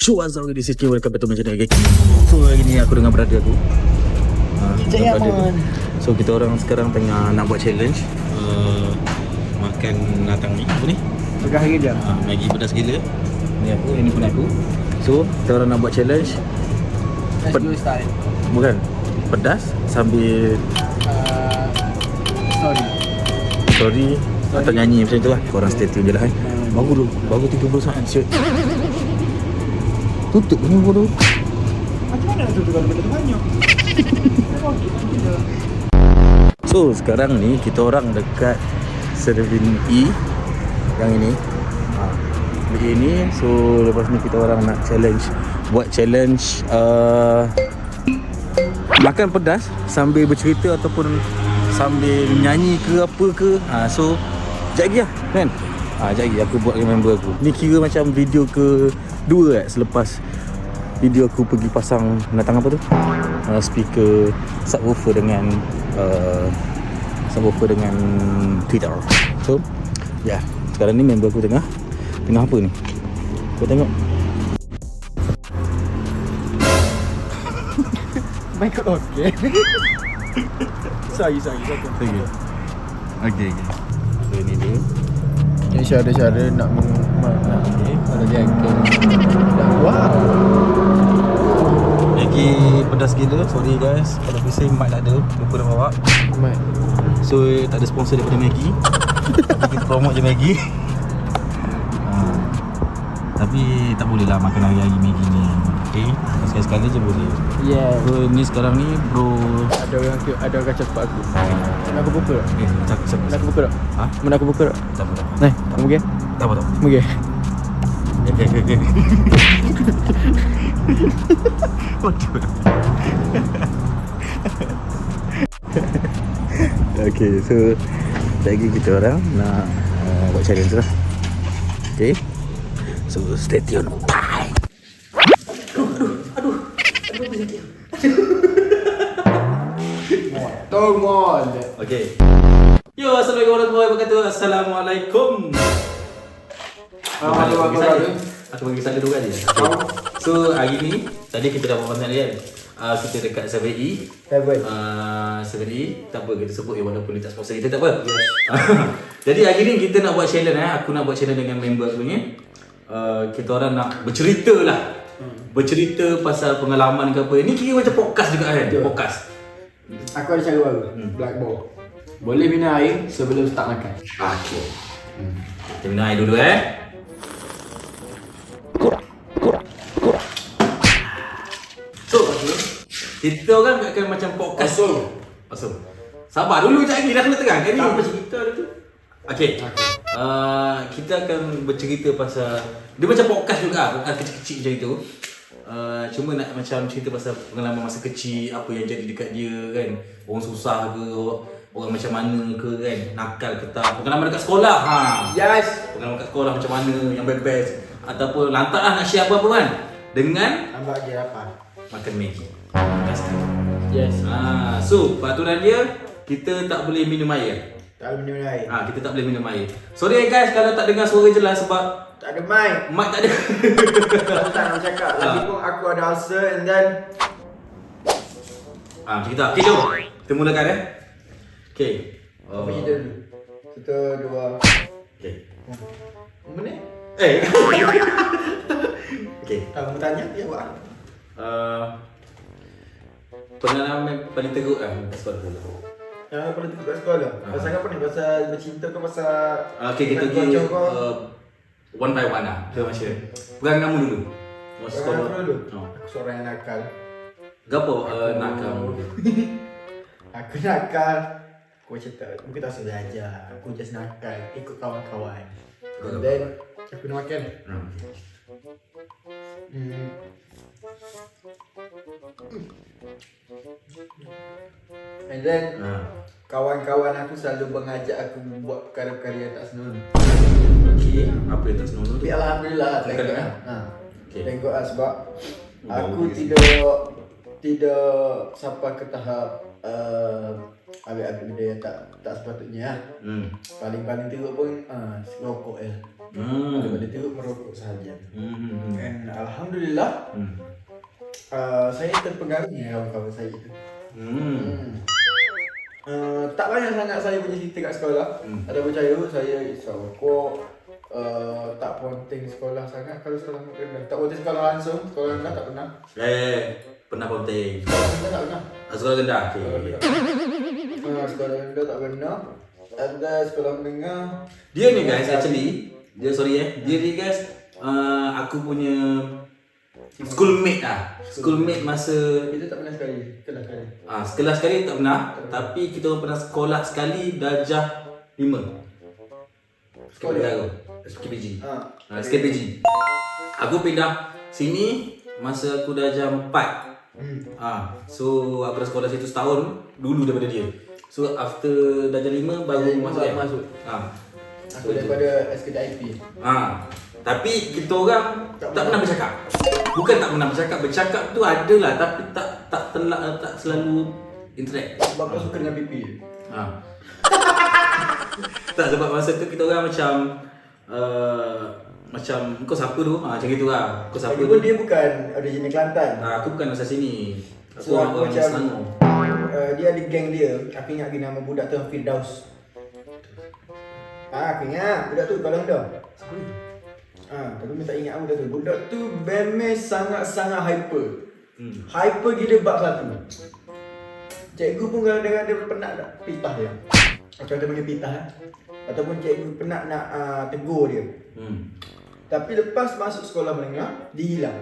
So what's up, this is Kim, welcome back to my channel again. So hari ni aku dengan brother aku So kita orang sekarang tengah nak buat challenge makan natang ni, apa ni? Pegang hari je. Maggi pedas gila. Ni aku, ini pun aku. So kita orang nak buat challenge Style. bukan, pedas sambil story atau nyanyi macam tu lah. Korang stay tune je lah Baru 30 saat siut. Tutup ni bodoh. Macam mana nak tutup kalau benda tu banyak? So sekarang ni kita orang dekat Servin E yang ini. Beli ini. So lepas ni kita orang nak buat challenge makan pedas sambil bercerita ataupun sambil nyanyi ke apa ke. So sekejap lagi lah kan. Sekejap lagi aku buat dengan member aku. Ni kira macam video kedua selepas video aku pergi pasang natang apa tu, speaker subwoofer dengan Twitter. So ya, sekarang ni member aku tengah apa ni, kau tengok. Mic okay. Sorry. Okay. So ini dia. Ini cara nak ni pada dia akan. Wow. Maggi pedas gila. Sorry guys, kalau bising mic tak ada, lupa dah bawa. Mic. So tak ada sponsor daripada Maggi. Tapi kita promote je Maggi. Tapi tak boleh lah makan hari-hari Maggi ni. Okay, sekali-sekali je boleh. Yeah. So ni sekarang ni bro, Ada orang kacau cepat aku. Mana aku buka tak? Mana aku buka tak? Mana aku buka tak? Tak apa. Nah, kamu pergi? Tak apa. Pergi. Okay. Waduh. Okay, so lagi kita orang nak buat challenge lah. Okay, so stay tune. Bye. Aduh, Tolong. Okay. Yo, assalamualaikum warahmatullahi wabarakatuh. Assalamualaikum. Aku bagi saja dulu kan dia. So hari ni tadi kita dah buat pasal kan. Kita dekat 7E. 7E. Tak apa, kita sebut walaupun dia tak sponsor kita, tak apa. Yes. Jadi hari ni kita nak buat challenge aku nak buat challenge dengan member aku ni. Kita orang nak bercerita lah. Bercerita pasal pengalaman ke apa. Ni kira macam podcast juga kan. Podcast. Aku ada cara baru. Blackboard. Boleh minum air sebelum start makan. Okay. Kita minum air dulu So, kita orang akan macam podcast. Awesome. Sabar dulu sekejap lagi, dah kena terang kan ni. Apa cerita dia tu? Okay. Kita akan bercerita pasal, dia macam podcast juga, podcast kecil-kecil macam itu. Cuma nak macam cerita pasal pengalaman masa kecil, apa yang jadi dekat dia kan. Orang susah ke, orang macam mana ke kan, nakal ke tak, pengalaman dekat sekolah. Yes. Pengalaman dekat sekolah macam mana yang best, ataupun lantak lah nak share apa-apa kan. Dengan Nampak je apa? makan Maggi. Pedas sekali. Yes. So peraturan dia, kita tak boleh minum air. Tak boleh minum air. Kita tak boleh minum air. Sorry guys kalau tak dengar suara jelas sebab Tak ada mic. mic tak ada. Tak nak cakap. Lagipun aku ada ulcer and then macam kita. Okay, jom. Kita mulakan Okay. apa cerita dulu? Satu, dua. Okay. Apa ni? Okay. Kamu tanya, ya buat. Pengalaman paling teruk lah sekolah dulu. Yang paling teruk kat sekolah. Pasal apa ni? Pasal bercinta ke pasal Okay, kita pergi one by one lah. Kita macam pegang nama dulu. Masa sekolah dulu. Aku seorang yang nakal. Gapo nakal dulu. Aku nakal. Aku macam tak, mungkin tak usah belajar. Aku just nakal, ikut kawan-kawan. And then aku nak makan. And then kawan-kawan aku selalu mengajak aku buat perkara-perkara yang tak senonoh. Okay, apa yang tak senonoh tu? Tapi alhamdulillah tengok Bukan, Okay. Tengok lah sebab aku Bagus. tidak sampai ke tahap ambil benda yang tak sepatutnya. Paling teruk pun rokok Pada itu merokok saja. Dan alhamdulillah saya terpengaruh dengan kawan-kawan saya itu. Tak banyak sangat saya punya cerita kat sekolah. Ada percaya saya isap rokok, tak ponteng sekolah sangat. Kalau sekolah rendah, tak ponteng sekolah langsung. Sekolah rendah tak pernah. Pernah ponteng. Sekolah rendah tak pernah. Sekolah rendah. Sekolah rendah tak pernah. Ada sekolah menengah. Dia ni guys actually, dia ni guys, aku punya schoolmate schoolmate masa Kita tak pernah sekali. Kelas sekali. sekelas sekali tak pernah, tapi kita orang pernah sekolah sekali darjah 5. Sekolah SKPG. SKPG. Aku pindah sini masa aku darjah 4. So aku dah sekolah situ setahun dulu daripada dia. So after darjah 5 baru masuk. Aku daripada SKDIP. Tapi kita orang tak pernah bercakap. Bukan tak pernah bercakap tu adalah, tapi tak selalu interact. Sebab kau suka dengan pipi. Tak, sebab masa tu kita orang macam kau siapa tu? Macam gitu lah. Kau siapa Lagipun tu? dia bukan original Kelantan. Aku bukan asal sini. Aku So orang aku macam Selangor. dia ada geng dia. Aku ingat nama budak tu Firdaus. Aku ingat budak tu kalau dah. Tapi aku tak ingat budak tu. Budak tu bemes sangat-sangat hyper. Hyper gila bab satu. Cikgu pun kadang-kadang dia penat nak pitah dia. Macam dia panggil pitah ataupun cikgu penat nak tegur dia. Tapi lepas masuk sekolah menengah, dia hilang.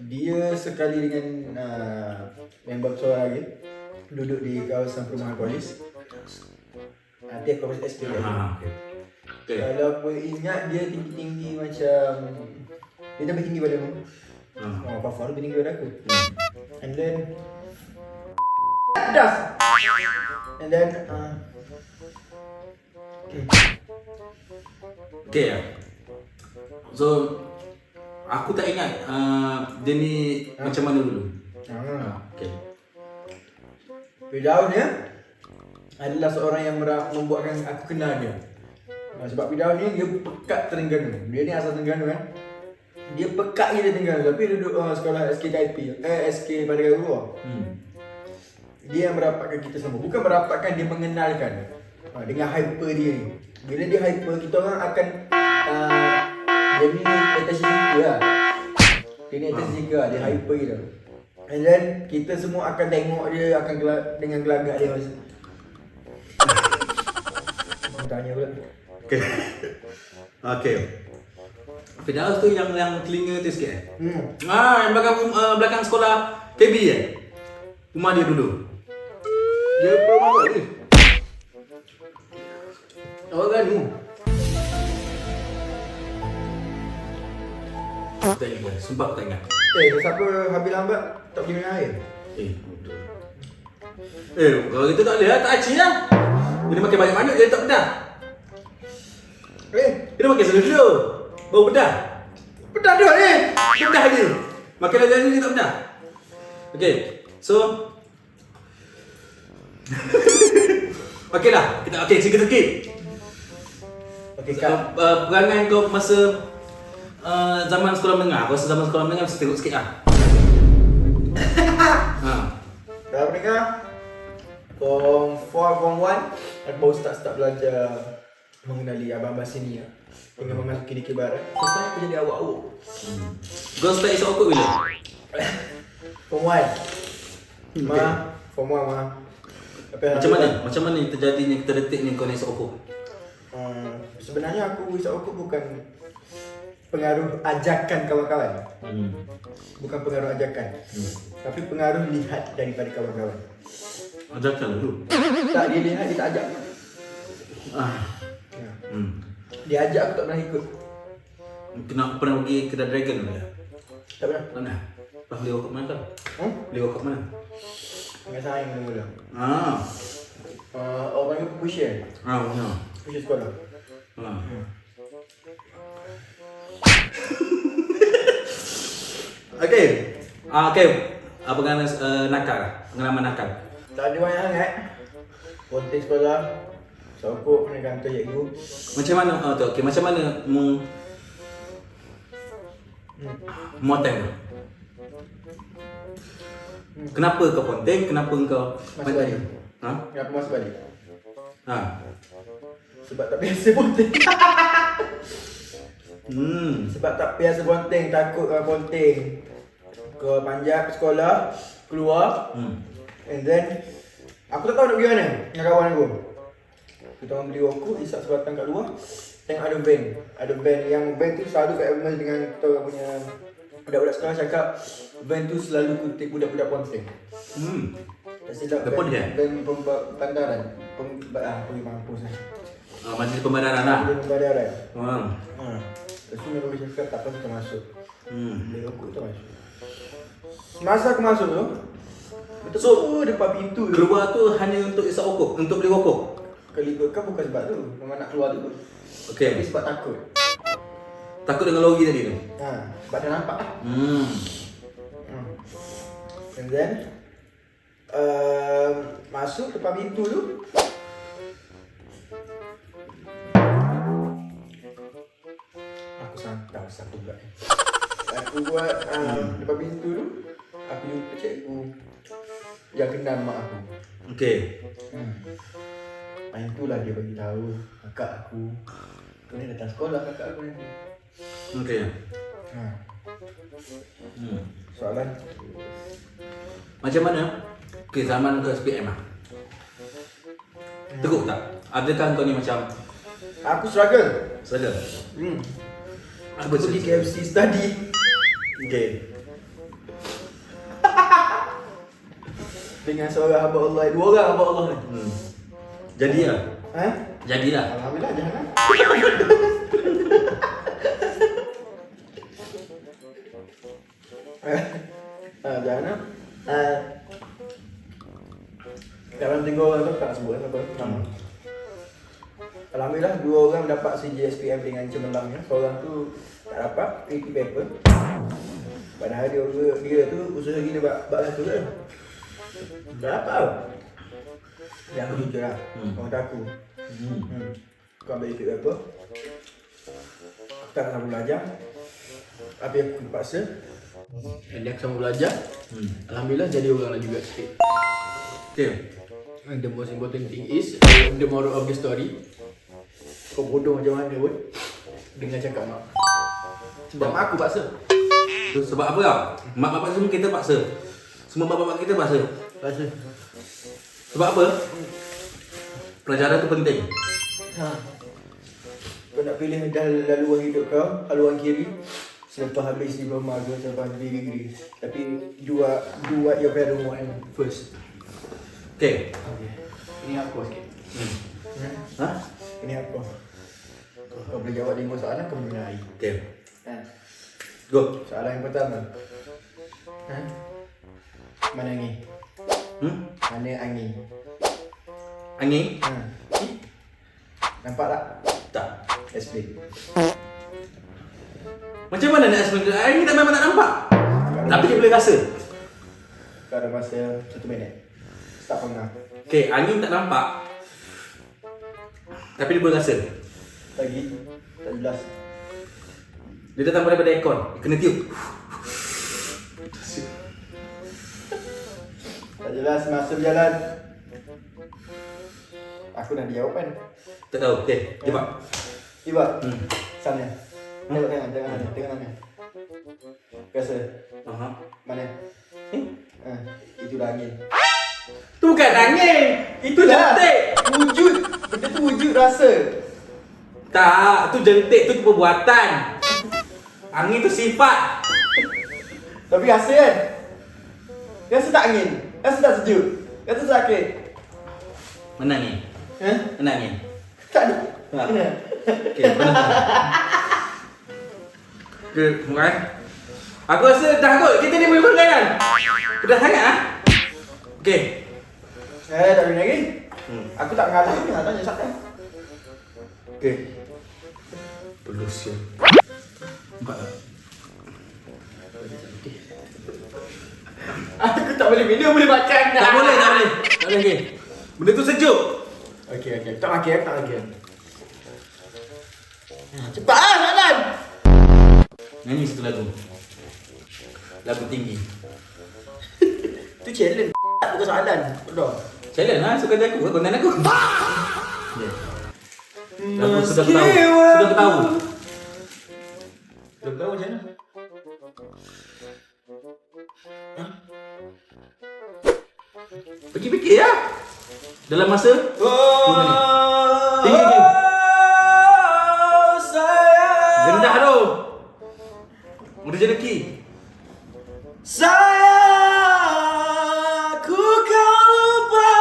Dia sekali dengan member seorang lagi duduk di kawasan perumahan polis. Dia kawasan SPM. Kalau aku ingat dia tinggi-tinggi macam dia lebih tinggi pada aku. Fafar lebih tinggi pada aku. And then das. And then Okay. So aku tak ingat dia ni macam mana dulu. Okay. Firdaus ni adalah seorang yang membuatkan aku kenal dia. Sebab Firdaus ni dia pekat Terengganu. Dia ni asal Terengganu kan. Dia pekat je dia Terengganu tapi dia duduk sekolah SKDIP, SK pada Garuh. Dia yang merapatkan kita semua. Bukan merapatkan, dia mengenalkan. Dengan hyper dia ni. Bila dia hyper, kita orang akan dia ni attention seeker lah. Dia ni attention seeker lah. Dia hyper gitu. And then kita semua akan tengok dia akan dengan gelagak dia masa. Aku tanya pula. Okay. Firdaus tu yang telinga tu sikit yang belakang sekolah KB rumah dia dulu. Dia perumahan apa ni? Orang kan ni. Tak ingat, sumpah aku tak ingat. Siapa habis lambat tak pergi minum air? Kalau gitu tak boleh lah, tak aci lah. Dia makan banyak mana dia tak pedah. Dia makan slow-slow baru pedah. Pedas dah ni. Pedah dia. Makan lagi ni dia tak pedah. Okay, so okay lah, sikit-sikit. Okay, Kak. Perangai kau masa zaman sekolah menengah. Aku rasa zaman sekolah menengah mesti tengok sikit lah. Dah mendengar? Form 4, Form 1 aku baru start belajar mengenali abang-abang sini dengan memasuki dikir barat. Selesai aku jadi awak-awak. Kau start isap okok bila? Form 1 Form 1 Macam mana terjadinya terdetiknya kau nak isap okok? Sebenarnya aku isap okok bukan pengaruh ajakan kawan-kawan. Bukan pengaruh ajakan. Tapi pengaruh lihat daripada kawan-kawan. Ajakan dulu. Tak, dia lihat, dia tak ajak. Dia ajak aku tak pernah ikut. Pernah pergi kedai Dragon ke? Tak pernah. Tak pernah. Lepas beli okok mana kau? Beli okok mana? Dengan saing mula-mula. Orang panggil pusher. Benar. Pusher sekolah. Okay. Pengalaman nakal. Tak ada banyak sangat. Konteks sekolah. Sokok kena kata cikgu. Macam mana okey, macam mana muatan kau? Kenapa kau ponteng? Kenapa kau Masuk balik. Ha? Kenapa masuk balik? Ha. Sebab tak biasa ponteng. Sebab tak biasa ponteng, takut kalau ponteng ke panjat sekolah, keluar. And then aku tak tahu nak pergi mana dengan kawan aku. Kita orang beli rokok, isap sebatang kat luar. Tengok ada van yang van tu selalu kat Everman dengan kita orang punya budak-budak sekolah cakap van tu selalu kutip budak-budak ponteng. Tak silap Apa dia? van pembandaran. Pergi mampus lah. Majlis pembandaran lah. Pembandaran. Lepas tu mereka cakap tak apa kita masuk. Beli rokok kita masuk. Masa aku masuk tu, betul depan pintu tu. Keluar tu hanya untuk isap rokok, untuk beli rokok. Kali ikutkan bukan sebab tu, memang nak keluar tu. Okey. Tapi sebab takut. Takut dengan lori tadi tu. Sebab dah nampak lah. And then masuk depan pintu tu. Aku santau satu buat. Aku buat depan pintu tu. Aku jumpa cikgu yang kenal mak aku. Okey. Main tu lah dia bagi tahu kakak aku. Kau ni datang sekolah kakak aku nanti. Okey. Soalan Macam mana? Okey, zaman ke SPM lah. Teruk tak? Adakah kau ni macam aku struggle. struggle? Aku pergi KFC study. Okey. Dengan seorang hamba Allah, dua orang hamba Allah ni. Jadilah. Jadilah. Alhamdulillah jangan. Jangan. Dalam 3 orang tu tak sebut apa nama. Alhamdulillah 2 orang dapat CGSPM dengan cemerlang ya. Seorang tu tak dapat creative paper. Padahal dia tu usaha gila bak satu kan. Tak dapat tau. Yang aku jujur lah. Kawan aku. Kau ambil creative paper. Aku tak nak belajar. Tapi aku terpaksa. Dan dia sama belajar. Alhamdulillah jadi orang lah juga sikit. Okay. And the most important thing is the moral of the story. Kau bodoh macam mana pun dengan cakap mak. Sebab mak aku paksa. Tu sebab apa tau? Mak bapak semua kita paksa. Semua mak bapak kita paksa. Paksa. Sebab apa? Pelajaran tu penting. Kau nak pilih laluan hidup kau, haluan kiri. Selepas habis diploma ke, selepas habis degree. Tapi do what your parents want first. Okay. Ini aku sikit. Ini aku. Kau boleh jawab 5 soalan, kau boleh menari. Okay. Go. Soalan yang pertama. Mana angin? Mana angin? Angin? Nampak tak? Tak. Explain. Macam mana nak explain? Angin tak memang tak nampak. Tapi dia boleh rasa. Kau ada masa 1 minit. Start from now. Okay, angin tak nampak. Tapi dia boleh rasa. Lagi. Tak jelas. Dia datang daripada aircon. Dia kena tiup. Tak jelas masa berjalan. Aku dah ada jawapan. Tak tahu. Okay, jawab. Tiba. Sana. Tengok tangan. Rasa. Mana? Itulah angin. Tu bukan angin. Itu jentik. Wujud. Benda tu wujud rasa. Tak, tu jentik, tu perbuatan. Angin tu sifat. Tapi rasa kan? Rasa tak angin? Rasa tak sejuk? Rasa sakit? Mana angin? Mana angin? Tak ada. Okay, benar. Okay, bukan? Aku rasa dah kot, kita ni boleh makan kan? Dah sangat lah. Okay. Tak boleh lagi. Aku tak mengalah ni, tak tanya siapa. Okay. Pelus ya. Nampak tak? Aku tak boleh minum, boleh makan. Tak boleh. Tak boleh, okay. Benda tu sejuk. Okey. Tak makin. Cepat lah soalan. Nyanyi satu lagu. Lagu tinggi. Tu challenge. Bukan soalan. Bodoh. Challenge lah, suka aku, konten aku. Yeah. Lagu sudah aku tahu. Sudah tahu macam mana? Pergi fikir ya. Dalam masa 2 minit. Tinggi. Sayang. Rendah tu. Mudah rezeki. Sayang, aku kau lupa,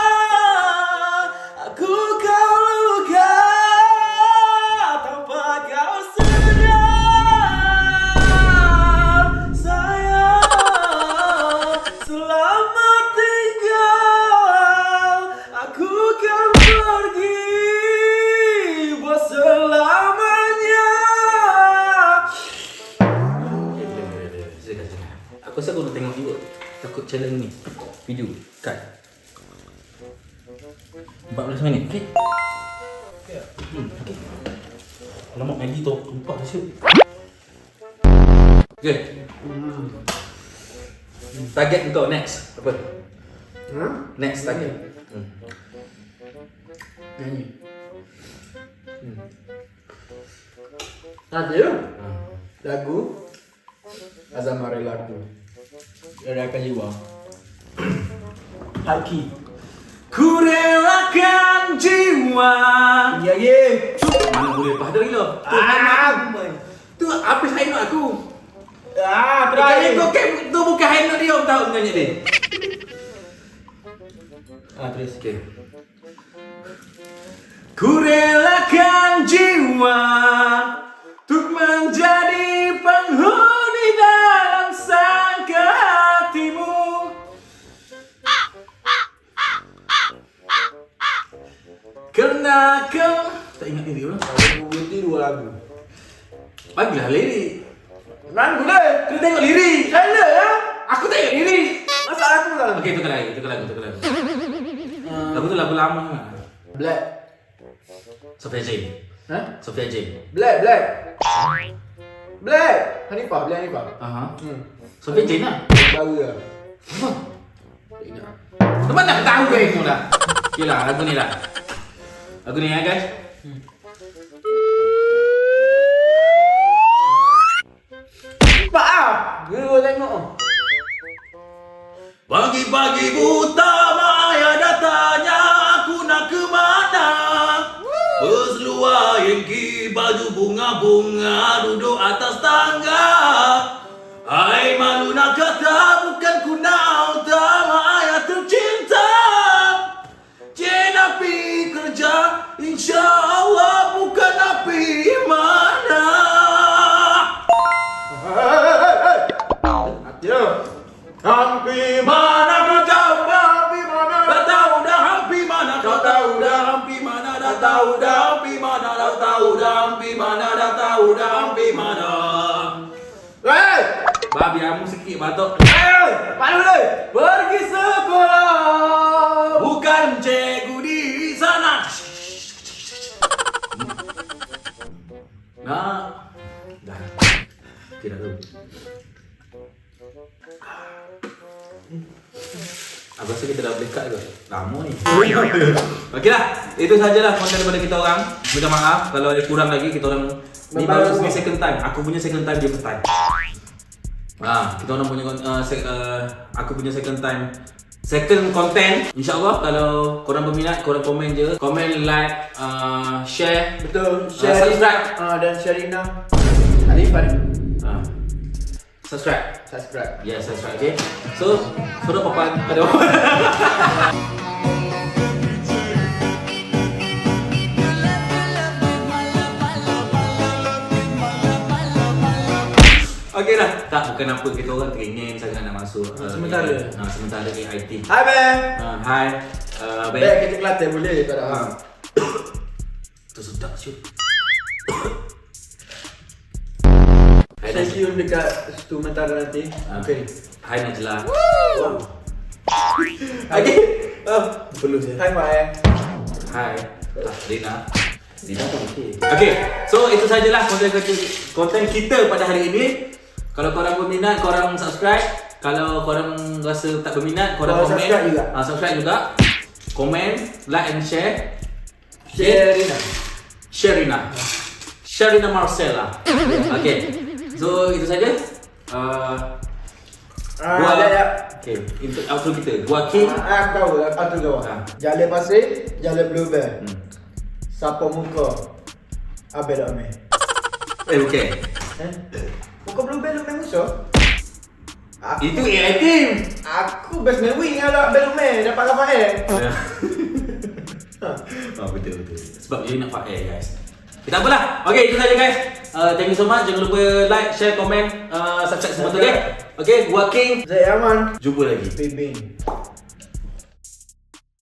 aku kau luka tanpa kau sedar. Sayang, selamat tinggal, aku kan pergi buat selamanya. Aku rasa aku nak tengok juga. Takut challenge ni. Video. Cut. 14 minit. Okey. Okey. Lama lagi tu. Lupa dah shoot. Okey. Target kau next. Apa? Next target. Nyanyi. Ada lagu Azam Relaku. Relakan jiwa. Haki. Ku relakan jiwa. Ya ye. Mana boleh lepas dah gila. Tu apa high note aku? Terakhir. Tu bukan high note dia, tahu nyanyi dia. Terus. Okey. Ku relakan jiwa untuk menjadi penghuni dalam sangka hatimu. Kerana kau tak ingat lirik lah. Aku berhenti 2 lagu. Bagilah lirik. Mana boleh? Kena tengok lirik. Salah ya. Aku tak ingat lirik. Masa aku lah. Okey, tukar lagu. Lagu tu lagu lama. Black. Sophia Jane. Sophia Jane. Black. Hanifah. Aha. Sophia Jane lah. Baru lah. Tak ingat. Teman nak tahu ke aku dah. Okey lah, lagu ni lah. Lagu ni ya guys. Cepat lah. Gua tengok. Pagi-pagi buta Maya datanya, aku nak ke mana? Berseluar yengki, baju bunga-bunga, duduk atas tangga. Hai malu nak kata, bukan ku nak tak Maya tercinta. Api kerja, insya Allah bukan api mana. Hampi mana kau tahu dah hampi mana? Dah tahu dah hampi mana? Kau tahu dah hampi mana? Dah tahu dah hampi mana? Dah tahu dah hampi mana? Dah tahu dah hampi mana? Babi amu sikit batuk. Mana boleh? Pergi sekolah. Bukan cikgu di sana. Nah, dah. Tidak tahu. Aku rasa kita dah boleh cut ke? Lama ni. Okeylah, itu sajalah konten daripada kita orang. Minta maaf kalau ada kurang lagi, kita orang ni baru second time. Aku punya second time, dia first time. Kita orang punya aku punya second time, second content. InsyaAllah kalau korang berminat, korang komen je. Komen, like, share. Betul, share, subscribe. Dan Sharina Arifan. Subscribe. Yes, subscribe, okay. So, sudah papan pada okey dah. Tak, bukan apa kita orang teringin sangat nak masuk sementara. Sementara di IT. Hai Ben. Hai. Ben kita Kelantan boleh tak ada. Tu sedap siut. Thank you dekat sementara nanti. Okay. Hai Najla. Wow. Okay. Perlu saya. Hai Mai. Hai. Rina pun okey. Okay, so itu sajalah konten kita pada hari ini. Kalau korang berminat, korang subscribe. Kalau korang rasa tak berminat, korang komen. Subscribe juga. Komen, like and share. Sherina Marcella. Okay, so itu saja. Okay, untuk outro kita. Gua King. Aku tahu outro kau. Jalan pasir, jalan bluebell. Siapa muka? Abel Ame. Okay. Muka bluebell main musuh? Itu AI team. Aku best main wing kalau Abel Ame dapat Rafael. Betul. Sebab dia nak pakai guys. Tak apalah. Okay, itu saja guys. Thank you so much. Jangan lupa like, share, komen, subscribe semua tu, okay? Okay, gua King. Saya Aman. Jumpa lagi. Bing.